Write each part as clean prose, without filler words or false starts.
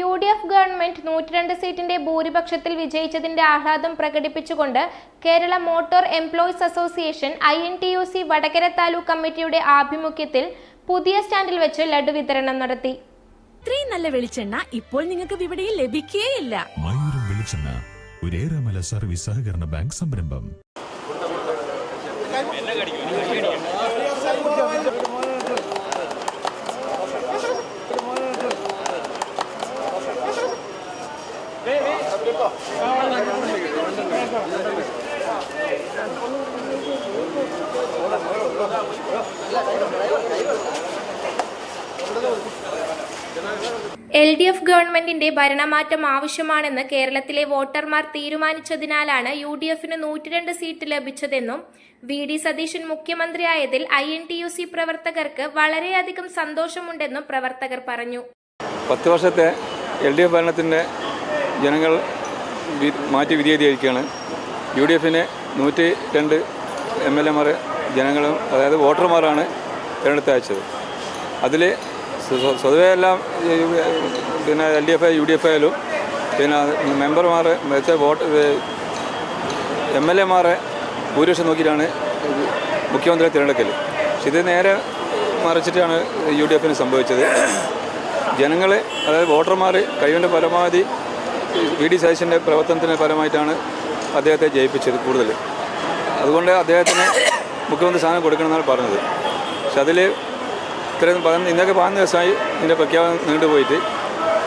UDF government 102 സീറ്റിന്റെ ഭൂരിപക്ഷത്തിൽ വിജയിച്ചതിന്റെ ആഹ്ലാദം പ്രകടിപ്പിച്ചുകൊണ്ട് Kerala motor employees association INTUC Vadakara taluk കമ്മിറ്റിയുടെ ആഭിമുഖ്യത്തിൽ പുതിയ സ്റ്റാൻഡിൽ വെച്ച് ലഡു വിതരണം നടത്തി. ഇത്രയും നല്ല വെളിച്ചെണ്ണ ഇപ്പോൾ നിങ്ങൾക്ക് വിപണിയിൽ ലഭിക്കുകയില്ല. മയൂരം വെളിച്ചെണ്ണ ഒരു ഏറെമല സർവീസ് സഹകരണ ബാങ്ക് സംരംഭം. LDF ഗവൺമെന്റിന്റെ ഭരണമാറ്റം ആവശ്യമാണെന്ന് കേരളത്തിലെ വോട്ടർമാർ തീരുമാനിച്ചതിനാലാണ് UDFന് 102 സീറ്റ് ലഭിച്ചതെന്നും VD സതീശൻ മുഖ്യമന്ത്രിയായതിൽ INTUC പ്രവർത്തകർക്ക് വളരെയധികം സന്തോഷമുണ്ടെന്നും പ്രവർത്തകർ പറഞ്ഞു. 10 വർഷത്തെ LDF ഭരണത്തിന്റെ ജനങ്ങൾ മാറ്റി വിധിയെഴുതിയിരിക്കുകയാണ്. UDFന് 102 MLA ജനങ്ങളും അതായത് വോട്ടർമാരാണ് തിരഞ്ഞെടുത്തയച്ചത്. അതിൽ സ്വതവേ എല്ലാം പിന്നെ LDF UDF ആയാലും പിന്നെ മെമ്പർമാർ MLA ഭൂരിപക്ഷം നോക്കിയിട്ടാണ് മുഖ്യമന്ത്രിയെ തിരഞ്ഞെടുക്കൽ. പക്ഷെ ഇത് നേരെ മറിച്ചിട്ടാണ് UDFന് സംഭവിച്ചത്. ജനങ്ങൾ അതായത് വോട്ടർമാർ കഴിവിൻ്റെ പരമാവധി VD സതീശൻ്റെ പ്രവർത്തനത്തിന് ഫലമായിട്ടാണ് അദ്ദേഹത്തെ ജയിപ്പിച്ചത് കൂടുതൽ. അതുകൊണ്ട് അദ്ദേഹത്തിന് മുഖ്യമന്ത്രി സ്ഥാനം കൊടുക്കണമെന്നാണ് പറഞ്ഞത്. പക്ഷെ അതിൽ ഇത്രയും ഇന്നൊക്കെ 15 ദിവസമായി ഇതിൻ്റെ പ്രഖ്യാപനം നീണ്ടുപോയിട്ട്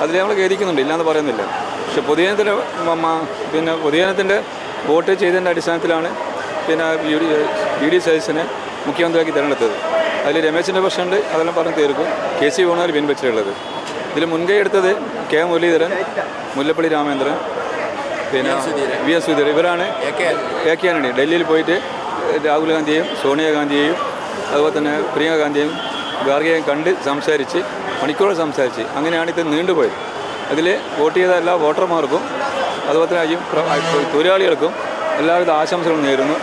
അതിൽ നമ്മൾ ഖേദിക്കുന്നുണ്ട്, ഇല്ലയെന്ന് പറയുന്നില്ല. പക്ഷെ പൊതുജനത്തിൻ്റെ വോട്ട് ചെയ്തതിൻ്റെ അടിസ്ഥാനത്തിലാണ് പിന്നെ VD സതീശനെ മുഖ്യമന്ത്രിയാക്കി തിരഞ്ഞെടുത്തത്. അതിൽ രമേശിൻ്റെ പ്രശ്നമുണ്ട്, അതെല്ലാം പറഞ്ഞ് തീർക്കും. KC വേണൂർ പിൻവച്ചിട്ടുള്ളത്. ഇതിൽ മുൻകൈ എടുത്തത് K മുരളീധരൻ, മുല്ലപ്പള്ളി രാമേന്ദ്രൻ, പിന്നെ VS സുധീരൻ, ഇവരാണ്. AK ആന്റണി ഡൽഹിയിൽ പോയിട്ട് രാഹുൽ ഗാന്ധിയെയും സോണിയാഗാന്ധിയെയും അതുപോലെ തന്നെ പ്രിയങ്ക ഗാന്ധിയെയും ഗാർഗയെയും കണ്ട് സംസാരിച്ച് മണിക്കൂറുകൾ സംസാരിച്ച് അങ്ങനെയാണ് ഇത് നീണ്ടുപോയത്. അതിൽ വോട്ട് ചെയ്ത എല്ലാ വോട്ടർമാർക്കും അതുപോലെ തന്നെ തൊഴിലാളികൾക്കും എല്ലാവിധ ആശംസകളും നേരുന്നു.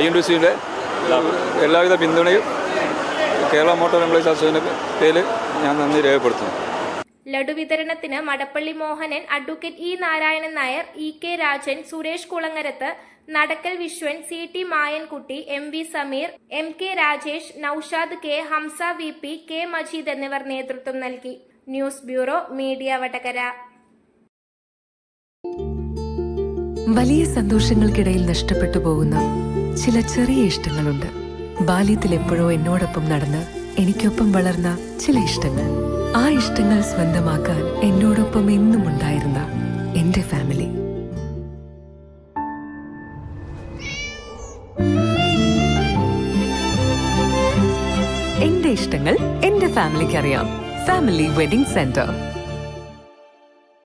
INTUCയുടെ എല്ലാവിധ പിന്തുണയും കേരള മോട്ടോർ എംപ്ലോയീസ് അസോസിയേഷൻ്റെ പേരിൽ ഞാൻ നന്ദി രേഖപ്പെടുത്തുന്നു. ലഡു വിതരണത്തിന് Madappally Mohanan, advocate E Narayanan Nair, EK Rajan, Suresh Kulangarath, Nadakkal Viswan, CT Mayankutty, MV Sameer, MK Rajesh, Noushad K, Hamsa VP, K Majeed എന്നിവർ നേതൃത്വം നൽകി. News bureau, media Vadakara. വലിയ സന്തോഷങ്ങൾക്കിടയിൽ നഷ്ടപ്പെട്ടു പോകുന്ന ചില ചെറിയ ഇഷ്ടങ്ങളുണ്ട്. ബാല്യത്തിൽ എപ്പോഴോ എന്നോടൊപ്പം നടന്ന് എനിക്കൊപ്പം വളർന്ന ചില ഇഷ്ടങ്ങൾ. ആ ഇഷ്ടങ്ങൾ സ്വന്തമാക്കാൻ എന്നോടൊപ്പം എന്നും ഉണ്ടായിരുന്ന എന്റെ ഫാമിലി. എന്റെ ഇഷ്ടങ്ങൾ എന്റെ ഫാമിലിക്ക് അറിയാം. Family wedding centre.